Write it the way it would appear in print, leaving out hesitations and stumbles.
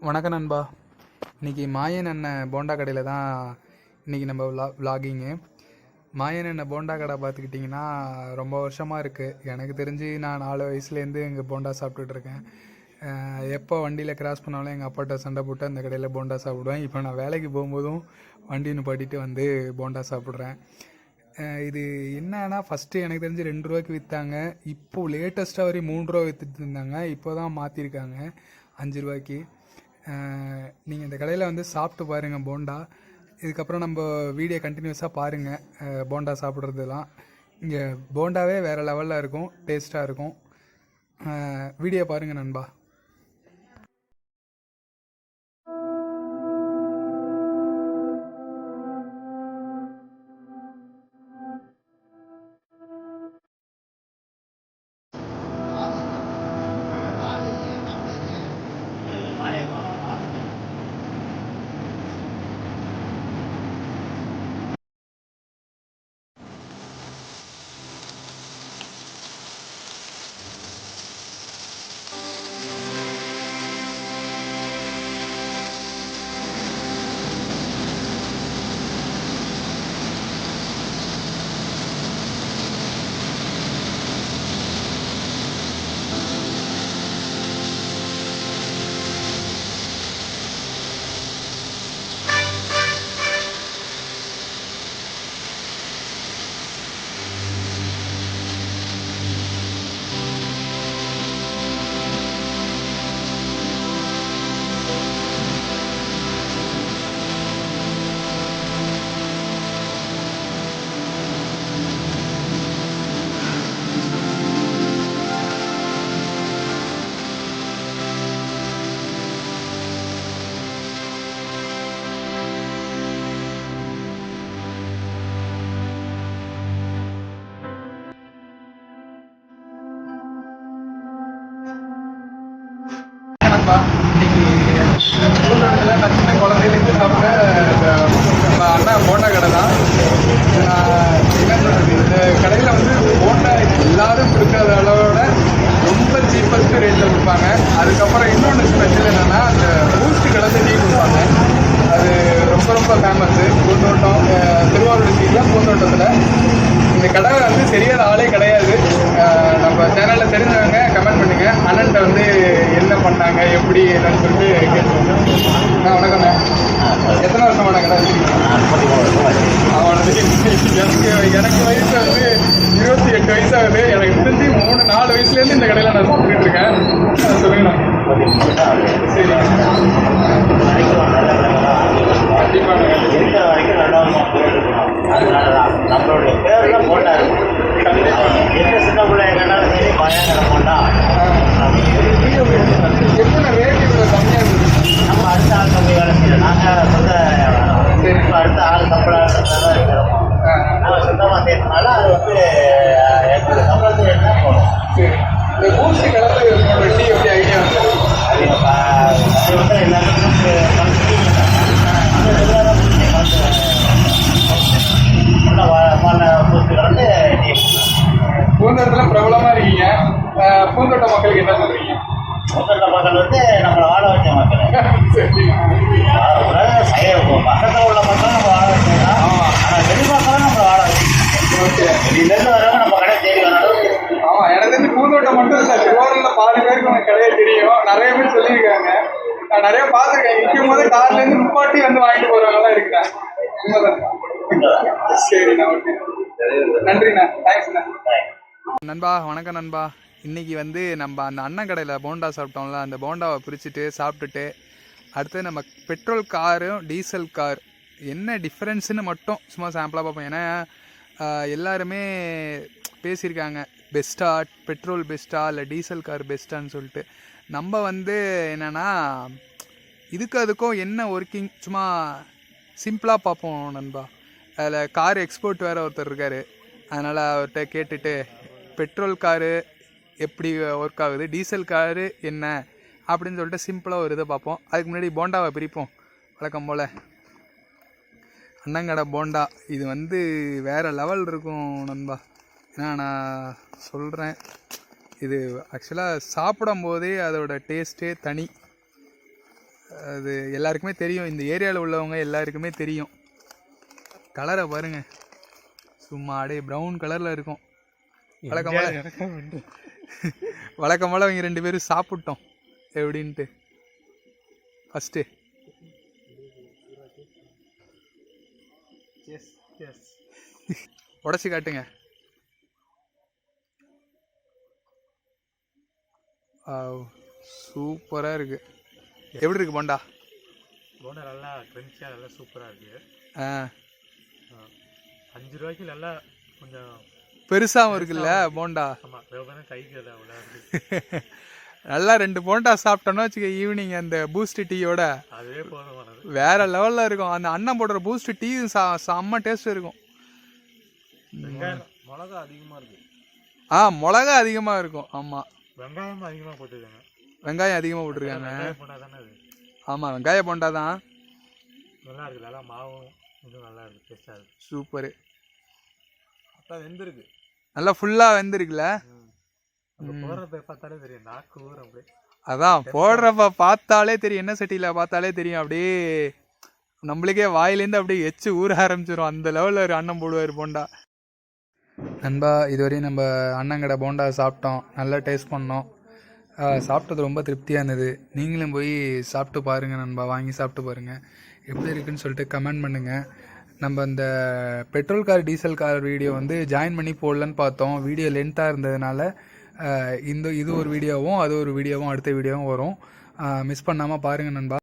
வணக்கம் நண்பா. இன்றைக்கி மாயன் அண்ணன் போண்டா கடையில் தான் இன்றைக்கி நம்ம விலாகிங்கு. மாயன் அண்ணன் போண்டா கடை பார்த்துக்கிட்டிங்கன்னா ரொம்ப வருஷமாக இருக்குது. எனக்கு தெரிஞ்சு நான் 4 வயசுலேருந்து இங்கே போண்டா சாப்பிட்டுட்ருக்கேன். எப்போ வண்டியில் கிராஸ் பண்ணாலும் எங்கள் அப்பாட்ட சண்டை போட்டு அந்த கடையில் போண்டா சாப்பிடுவேன். இப்போ நான் வேலைக்கு போகும்போதும் வண்டி நிப்பாட்டிட்டு வந்து போண்டா சாப்பிட்றேன். இது என்னன்னா, ஃபஸ்ட்டு எனக்கு தெரிஞ்சு 2 ரூபாய்க்கு விற்றாங்க. இப்போது லேட்டஸ்ட்டாக வரையும் 3 ரூபா விற்றுட்டு இருந்தாங்க. இப்போ தான் மாற்றிருக்காங்க 5 ரூபாய்க்கு. நீங்கள் இந்த கடையில் வந்து சாப்பிட்டு பாருங்கள் போண்டா. இதுக்கப்புறம் நம்ம வீடியோ கண்டினியூஸாக பாருங்கள். போண்டா சாப்பிட்றதுலாம் இங்கே போண்டாவே வேறு லெவலில் இருக்கும், டேஸ்ட்டாக இருக்கும். வீடியோ பாருங்கள் நண்பா. இன்னைக்கு கூட்டத்தில் நான் சின்ன குழந்தையிலேருந்து சாப்பிட்ட நம்ம அண்ணா போண்டா கடை தான். என்ன சொல்கிறது, இந்த கடையில் வந்து போண்டா எல்லாரும் கொடுக்குறத அளவோட ரொம்ப சீப்பஸ்ட் ரேட்டில் கொடுப்பாங்க. அதுக்கப்புறம் இன்னொன்று ஸ்பெஷல் என்னென்னா, அந்த பூஸ்ட் கலந்து டீ கொடுப்பாங்க. அது ரொம்ப ரொம்ப ஃபேமஸ்ஸு. பூந்தோட்டம், திருவாரூர் டிஸ்ட்ரிக்டில் பூந்தோட்டத்தில் இந்த கடை வந்து தெரியாத ஆளே கிடையாது. நம்ம சேனலில் தெரிஞ்சவங்க கமெண்ட் பண்ணுங்க. அண்ணன்ட்ட வந்து என்ன பண்ணாங்க, எப்படி என்னன்னு சொல்லிட்டு கேட்டுருவோம். வணக்கண்ணே. எத்தனை வருஷமான கடை வச்சுருக்கீங்க? எனக்கு வயசு வந்து 28 வயசு ஆகுது. எனக்கு தெரிஞ்சு 3-4 வயசுலேருந்து இந்த கடையில் நான் சாப்பிட்டுட்டு இருக்கேன். சொல்லுங்கண்ணா. சரி, கண்டிப்பாக இருக்கிற வரைக்கும் நம்மளுடைய பேர்லாம் போண்டா இருக்கும். எந்த சின்ன பிள்ளை கேட்டாலும் சரி, பயங்கர போண்டா. எத்தனை ரேட் இவ்வளோ கம்மியாக இருக்குது? நம்ம அடுத்த ஆள் கம்மி வேலை செய்யலாம். நாங்கள் சொந்த அடுத்த ஆள் சம்பளம் இருக்கிறோம். நாங்கள் சொந்தமாக செய்யறதுனால அது வந்து எங்களுக்கு சம்பளத்துக்கு என்ன போகணும். சரி, இந்த பூஸ்ட் கலந்து டீ எப்படி ஐடியா வந்து அது வந்து எல்லாருக்கும் பூந்தோட்டத்தில் பிரபலமாக இருக்கீங்க. பூந்தோட்ட மக்களுக்கு என்ன சொல்றீங்க? பூந்தோட்ட மக்கள் வந்து நம்மளை வாழ வச்ச மக்கள். பக்கத்தில் உள்ள மக்கள் நம்ம வாழ வச்சோம்னா, ஆனால் வெளி மக்களும் நம்மளை வாழ வச்சோம். ஓகே, வெளியிலேருந்து வரவங்க நம்ம கடை தேடி வர அளவுக்கு. ஆமாம், எனக்கு தெரிஞ்சு பூந்தோட்டம் மட்டும் இல்லை, திருவாரூரில் பாதி பேருக்கு உனக்கு கடையை தெரியும். நிறைய பேர் சொல்லியிருக்காங்க. நான் நிறைய பார்த்துருக்கேன். நிற்கும் போது கார்லேருந்து முப்பாட்டி வந்து வாங்கிட்டு போகிறவங்களாம் இருக்கிறேன். சரிண்ணா, ஓகே, நன்றிண்ணா, தேங்க்ஸ்ண்ணா. நண்பா, வணக்கம் நண்பா. இன்றைக்கி வந்து நம்ம அந்த அண்ணன் கடையில் போண்டா சாப்பிட்டோம்ல, அந்த போண்டாவை பிரிச்சுட்டு சாப்பிட்டுட்டு அடுத்து நம்ம பெட்ரோல் காரும் டீசல் கார் என்ன டிஃப்ரென்ஸுன்னு மட்டும் சும்மா சாம்பிளாக பார்ப்போம். ஏன்னா எல்லாருமே பேசியிருக்காங்க, பெஸ்ட்டா பெட்ரோல் பெஸ்ட்டா இல்லை டீசல் கார் பெஸ்ட்டான்னு சொல்லிட்டு. நம்ம வந்து என்னென்னா, அதுக்கும் என்ன ஒர்க்கிங் சும்மா சிம்பிளாக பார்ப்போம் நண்பா. அதில் கார் எக்ஸ்போர்ட் வேறு ஒருத்தர் இருக்கார். அதனால் அவர்கிட்ட கேட்டுட்டு பெட்ரோல் காரு எப்படி ஒர்க் ஆகுது, டீசல் காரு என்ன அப்படின்னு சொல்லிட்டு சிம்பிளாக ஒரு இதை பார்ப்போம். அதுக்கு முன்னாடி போண்டாவை பிரிப்போம் வழக்கம் போல். அண்ணங்கடை போண்டா இது வந்து வேறு லெவல் இருக்கும் நண்பா. ஏன்னா நான் சொல்கிறேன், இது ஆக்சுவலாக சாப்பிடும் போதே அதோட டேஸ்ட்டே தனி. அது எல்லாருக்குமே தெரியும், இந்த ஏரியாவில் உள்ளவங்க எல்லாருக்குமே தெரியும். கலரை பாருங்க, சும்மா அப்படியே ப்ரௌன் கலரில் இருக்கும். வழக்கம் போல் அவங்க 2 பேரும் சாப்பிட்டோம் எப்படின்ட்டு. ஃபஸ்ட்டு உடச்சி காட்டுங்க. சூப்பராக இருக்கு. எப்படி இருக்கு போண்டா? போண்டா நல்லா கிரன்ச்சியாக நல்லா சூப்பராக இருக்கு. 5 ரூபாய்க்கு நல்லா கொஞ்சம் பெருசாகவும் இருக்குல்ல போண்டா. ஆமாம், கைக்கு நல்லா 2 போண்டா சாப்பிட்டோன்னா வச்சுக்க, ஈவினிங் அந்த பூஸ்ட் டீயோட அதுவே போதுமானது, வேற லெவலில் இருக்கும். அந்த அண்ணன் போடுற பூஸ்ட் டீ செம்ம டேஸ்ட் இருக்கும். மிளகா அதிகமாக இருக்கு. மிளகா அதிகமாக இருக்கும். ஆமாம், வெங்காயம் அதிகமாக போட்டுருக்காங்க. வெங்காயம் அதிகமாக போட்டிருக்காங்க. போண்டா தானே அது? ஆமாம், வெங்காய போண்டா தான். நல்லா இருக்கு, நல்லா மாவும் இதுவும் நல்லா இருக்கு, டேஸ்டாக இருக்கு. சூப்பரு. அதான் வெந்திருக்கு, நல்லா ஃபுல்லாக வெந்திருக்குல்ல. போடுறப்ப பார்த்தாலே தெரியும், நாக்கு ஊறும் அப்படியே. அதான் போடுறப்ப பார்த்தாலே தெரியும், எண்ணெய் சட்டியில் பார்த்தாலே தெரியும். அப்படியே நம்மளுக்கே வாயிலேருந்து அப்படியே எச்சு ஊற ஆரம்பிச்சிடும். அந்த லெவலில் ஒரு அண்ணன் போடுவார் போண்டா. நண்பா, இதுவரையும் நம்ம அண்ணங்கடை போண்டா சாப்பிட்டோம், நல்லா டேஸ்ட் பண்ணோம். சாப்பிட்டது ரொம்ப திருப்தியாக இருந்தது. நீங்களும் போய் சாப்பிட்டு பாருங்கள் நண்பா, வாங்கி சாப்பிட்டு பாருங்கள். எப்படி இருக்குன்னு சொல்லிட்டு கமெண்ட் பண்ணுங்கள். நம்ம இந்த petrol car diesel car video வந்து ஜாயின் பண்ணி போடலன்னு பார்த்தோம். வீடியோ லென்த்தாக இருந்ததுனால இது ஒரு வீடியோவும் அது ஒரு வீடியோவும் அடுத்த வீடியோவும் வரும். மிஸ் பண்ணாமல் பாருங்கள் நண்பா.